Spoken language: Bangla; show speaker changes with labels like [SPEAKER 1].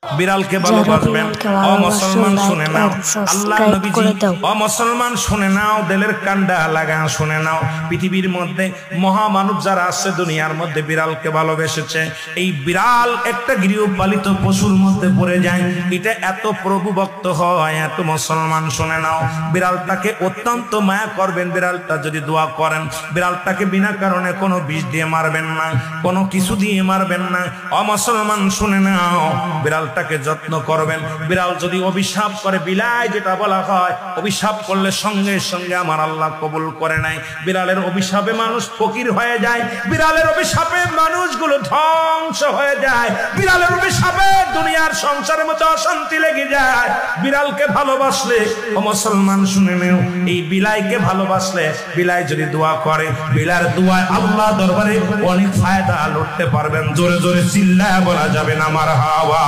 [SPEAKER 1] বিড়ালকে ভালোবাসবেন। ও মুসলমান শুনে নাও, আল্লাহ নবীজি, ও মুসলমান শুনে নাও, দিলের কান্ডা লাগা শুনে নাও। পৃথিবীর মধ্যে মহামানব যারা আছে দুনিয়ার মধ্যে বিড়ালকে ভালোবেসেছে। এই বিড়াল একটা গৃহপালিত পশুর মধ্যে পড়ে যায়, এটা এত প্রভুভক্ত হয়, এত মুসলমান শুনে নাও। বিড়ালটাকে অত্যন্ত মায়া করবেন। বিড়ালটা যদি দোয়া করেন, বিড়ালটাকে বিনা কারণে কোনো বিষ দিয়ে মারবেন না, কোনো কিছু দিয়ে মারবেন না। ও মুসলমান শুনে নাও, বিড়ালটাকে যত্ন করবেন। বিড়াল যদি অভিশাপ করে, বিলাই যেটা বলা হয়, অভিশাপ করলে সঙ্গে সঙ্গে আমার আল্লাহ কবুল করে নাই। বিড়ালের অভিশাপে মানুষ ফকির হয়ে যায়, বিড়ালের অভিশাপে মানুষগুলো ধ্বংস হয়ে যায়, বিড়ালের অভিশাপে দুনিয়ার সংসারের মতো অশান্তি লেগে যায়। বিড়ালকে ভালোবাসলে, ও মুসলমান শুনে নেও, এই বিলাইকে ভালোবাসলে, বিলাই যদি দোয়া করে, বিলার দোয়ায় আল্লাহ দরবারে অনেক ফায়দা লুটতে পারবেন। জোরে জোরে চিল্লায় বলা যাবে না মারহাবা।